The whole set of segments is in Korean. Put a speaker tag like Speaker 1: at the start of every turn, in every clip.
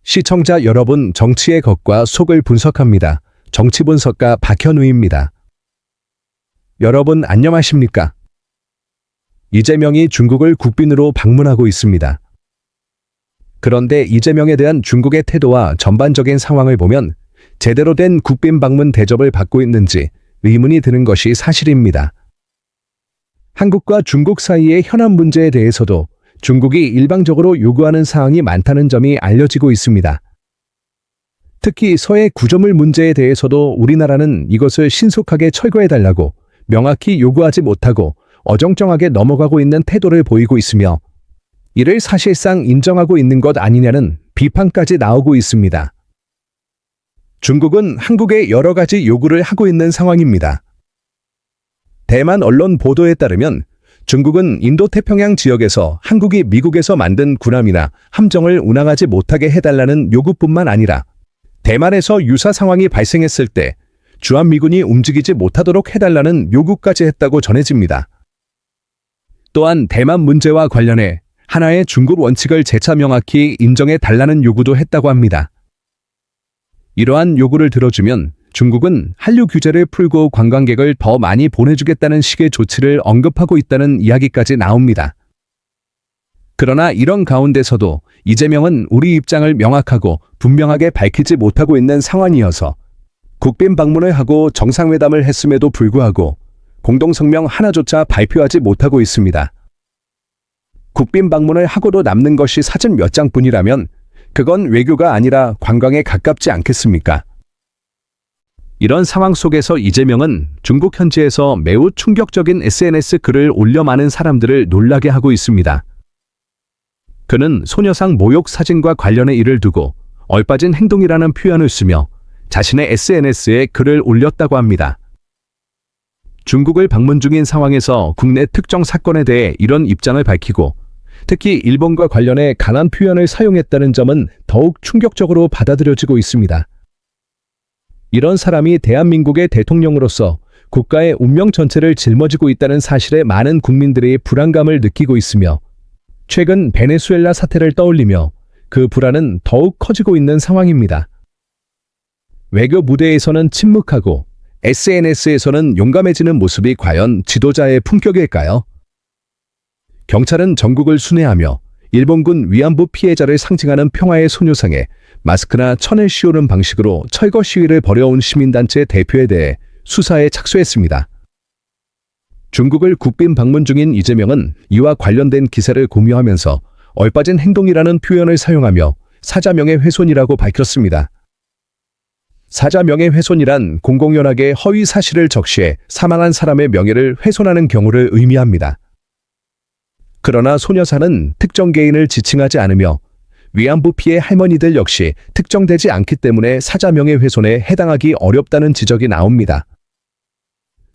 Speaker 1: 시청자 여러분, 정치의 겉과 속을 분석합니다. 정치분석가 박현우입니다. 여러분 안녕하십니까? 이재명이 중국을 국빈으로 방문하고 있습니다. 그런데 이재명에 대한 중국의 태도와 전반적인 상황을 보면 제대로 된 국빈 방문 대접을 받고 있는지 의문이 드는 것이 사실입니다. 한국과 중국 사이의 현안 문제에 대해서도 중국이 일방적으로 요구하는 사항이 많다는 점이 알려지고 있습니다. 특히 서해 구조물 문제에 대해서도 우리나라는 이것을 신속하게 철거해달라고 명확히 요구하지 못하고 어정쩡하게 넘어가고 있는 태도를 보이고 있으며 이를 사실상 인정하고 있는 것 아니냐는 비판까지 나오고 있습니다. 중국은 한국에 여러 가지 요구를 하고 있는 상황입니다. 대만 언론 보도에 따르면 중국은 인도태평양 지역에서 한국이 미국에서 만든 군함이나 함정을 운항하지 못하게 해달라는 요구뿐만 아니라 대만에서 유사 상황이 발생했을 때 주한미군이 움직이지 못하도록 해달라는 요구까지 했다고 전해집니다. 또한 대만 문제와 관련해 하나의 중국 원칙을 재차 명확히 인정해 달라는 요구도 했다고 합니다. 이러한 요구를 들어주면 중국은 한류 규제를 풀고 관광객을 더 많이 보내주겠다는 식의 조치를 언급하고 있다는 이야기까지 나옵니다. 그러나 이런 가운데서도 이재명은 우리 입장을 명확하고 분명하게 밝히지 못하고 있는 상황이어서 국빈 방문을 하고 정상회담을 했음에도 불구하고 공동성명 하나조차 발표하지 못하고 있습니다. 국빈 방문을 하고도 남는 것이 사진 몇 장뿐이라면 그건 외교가 아니라 관광에 가깝지 않겠습니까? 이런 상황 속에서 이재명은 중국 현지에서 매우 충격적인 SNS 글을 올려 많은 사람들을 놀라게 하고 있습니다. 그는 소녀상 모욕 사진과 관련해 이를 두고 얼빠진 행동이라는 표현을 쓰며 자신의 SNS에 글을 올렸다고 합니다. 중국을 방문 중인 상황에서 국내 특정 사건에 대해 이런 입장을 밝히고 특히 일본과 관련해 강한 표현을 사용했다는 점은 더욱 충격적으로 받아들여지고 있습니다. 이런 사람이 대한민국의 대통령으로서 국가의 운명 전체를 짊어지고 있다는 사실에 많은 국민들이 불안감을 느끼고 있으며 최근 베네수엘라 사태를 떠올리며 그 불안은 더욱 커지고 있는 상황입니다. 외교 무대에서는 침묵하고 SNS에서는 용감해지는 모습이 과연 지도자의 품격일까요? 경찰은 전국을 순회하며 일본군 위안부 피해자를 상징하는 평화의 소녀상에 마스크나 천을 씌우는 방식으로 철거 시위를 벌여온 시민단체 대표에 대해 수사에 착수했습니다. 중국을 국빈 방문 중인 이재명은 이와 관련된 기사를 공유하면서 얼빠진 행동이라는 표현을 사용하며 사자명예훼손이라고 밝혔습니다. 사자명예훼손이란 공공연하게 허위 사실을 적시해 사망한 사람의 명예를 훼손하는 경우를 의미합니다. 그러나 소녀상은 특정 개인을 지칭하지 않으며 위안부 피해 할머니들 역시 특정되지 않기 때문에 사자명예훼손에 해당하기 어렵다는 지적이 나옵니다.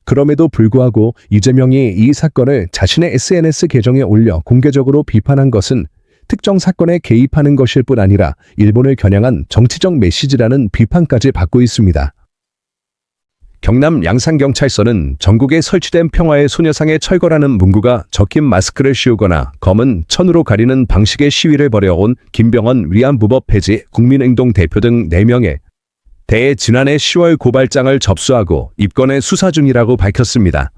Speaker 1: 그럼에도 불구하고 이재명이 이 사건을 자신의 SNS 계정에 올려 공개적으로 비판한 것은 특정 사건에 개입하는 것일 뿐 아니라 일본을 겨냥한 정치적 메시지라는 비판까지 받고 있습니다. 경남 양산경찰서는 전국에 설치된 평화의 소녀상의 철거라는 문구가 적힌 마스크를 씌우거나 검은 천으로 가리는 방식의 시위를 벌여온 김병헌 위안부법 폐지 국민행동 대표 등 4명에 대해 지난해 10월 고발장을 접수하고 입건해 수사 중이라고 밝혔습니다.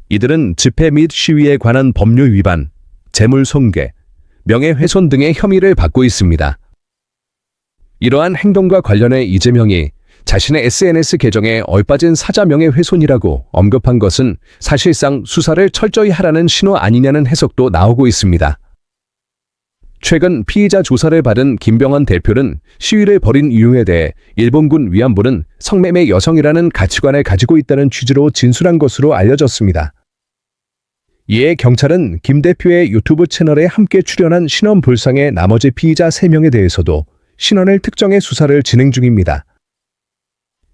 Speaker 1: 이들은 집회 및 시위에 관한 법률 위반, 재물 손괴, 명예훼손 등의 혐의를 받고 있습니다. 이러한 행동과 관련해 이재명이 자신의 SNS 계정에 얼빠진 사자명예훼손이라고 언급한 것은 사실상 수사를 철저히 하라는 신호 아니냐는 해석도 나오고 있습니다. 최근 피의자 조사를 받은 김병헌 대표는 시위를 벌인 이유에 대해 일본군 위안부는 성매매 여성이라는 가치관을 가지고 있다는 취지로 진술한 것으로 알려졌습니다. 이에 경찰은 김 대표의 유튜브 채널에 함께 출연한 신원 불상의 나머지 피의자 3명에 대해서도 신원을 특정해 수사를 진행 중입니다.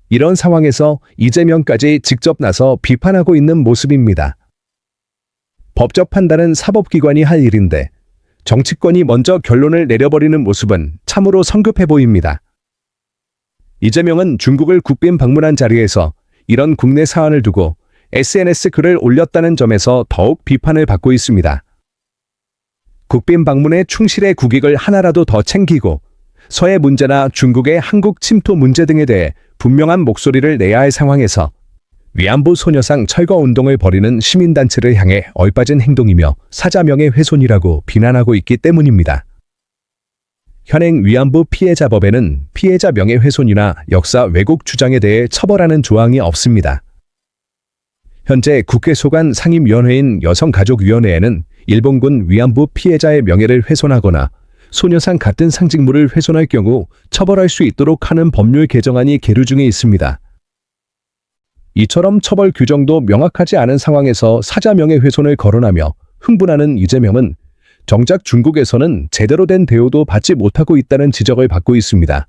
Speaker 1: 이런 상황에서 이재명까지 직접 나서 비판하고 있는 모습입니다. 법적 판단은 사법기관이 할 일인데 정치권이 먼저 결론을 내려버리는 모습은 참으로 성급해 보입니다. 이재명은 중국을 국빈 방문한 자리에서 이런 국내 사안을 두고 SNS 글을 올렸다는 점에서 더욱 비판을 받고 있습니다. 국빈 방문에 충실해 국익을 하나라도 더 챙기고 서해 문제나 중국의 한국 침투 문제 등에 대해 분명한 목소리를 내야 할 상황에서 위안부 소녀상 철거 운동을 벌이는 시민단체를 향해 얼빠진 행동이며 사자 명예훼손이라고 비난하고 있기 때문입니다. 현행 위안부 피해자법에는 피해자 명예훼손이나 역사 왜곡 주장에 대해 처벌하는 조항이 없습니다. 현재 국회 소관 상임위원회인 여성가족위원회에는 일본군 위안부 피해자의 명예를 훼손하거나 소녀상 같은 상징물을 훼손할 경우 처벌할 수 있도록 하는 법률 개정안이 계류 중에 있습니다. 이처럼 처벌 규정도 명확하지 않은 상황에서 사자 명예훼손을 거론하며 흥분하는 이재명은 정작 중국에서는 제대로 된 대우도 받지 못하고 있다는 지적을 받고 있습니다.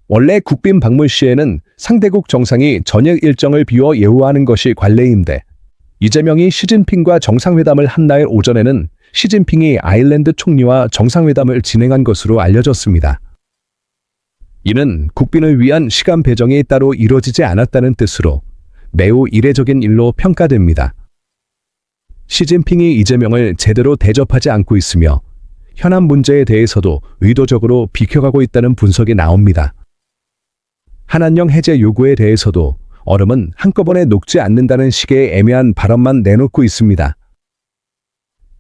Speaker 1: 원래 국빈 방문 시에는 상대국 정상이 전역 일정을 비워 예우하는 것이 관례인데 이재명이 시진핑과 정상회담을 한 날 오전에는 시진핑이 아일랜드 총리와 정상회담을 진행한 것으로 알려졌습니다. 이는 국빈을 위한 시간 배정이 따로 이뤄지지 않았다는 뜻으로 매우 이례적인 일로 평가됩니다. 시진핑이 이재명을 제대로 대접하지 않고 있으며 현안 문제에 대해서도 의도적으로 비켜가고 있다는 분석이 나옵니다. 한한령 해제 요구에 대해서도 얼음은 한꺼번에 녹지 않는다는 식의 애매한 발언만 내놓고 있습니다.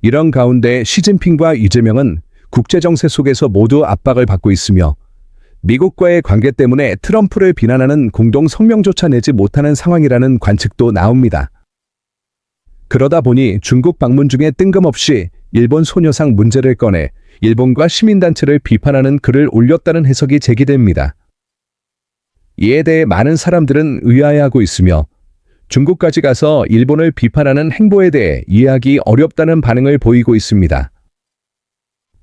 Speaker 1: 이런 가운데 시진핑과 이재명은 국제정세 속에서 모두 압박을 받고 있으며 미국과의 관계 때문에 트럼프를 비난하는 공동 성명조차 내지 못하는 상황이라는 관측도 나옵니다. 그러다 보니 중국 방문 중에 뜬금없이 일본 소녀상 문제를 꺼내 일본과 시민단체를 비판하는 글을 올렸다는 해석이 제기됩니다. 이에 대해 많은 사람들은 의아해하고 있으며 중국까지 가서 일본을 비판하는 행보에 대해 이해하기 어렵다는 반응을 보이고 있습니다.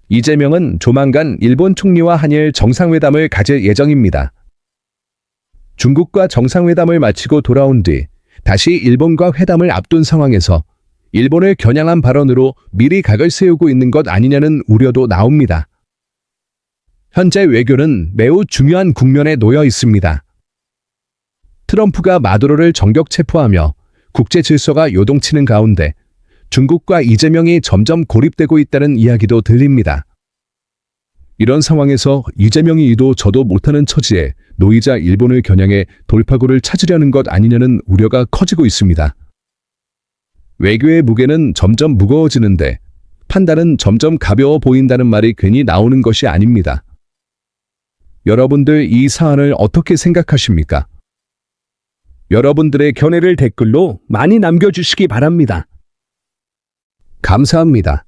Speaker 1: 이재명은 조만간 일본 총리와 한일 정상회담을 가질 예정입니다. 중국과 정상회담을 마치고 돌아온 뒤 다시 일본과 회담을 앞둔 상황에서 일본을 겨냥한 발언으로 미리 각을 세우고 있는 것 아니냐는 우려도 나옵니다. 현재 외교는 매우 중요한 국면에 놓여 있습니다. 트럼프가 마두로를 정격 체포하며 국제 질서가 요동치는 가운데 중국과 이재명이 점점 고립되고 있다는 이야기도 들립니다. 이런 상황에서 이재명이 이도 저도 못하는 처지에 놓이자 일본을 겨냥해 돌파구를 찾으려는 것 아니냐는 우려가 커지고 있습니다. 외교의 무게는 점점 무거워지는데 판단은 점점 가벼워 보인다는 말이 괜히 나오는 것이 아닙니다. 여러분들 이 사안을 어떻게 생각하십니까? 여러분들의 견해를 댓글로 많이 남겨주시기 바랍니다. 감사합니다.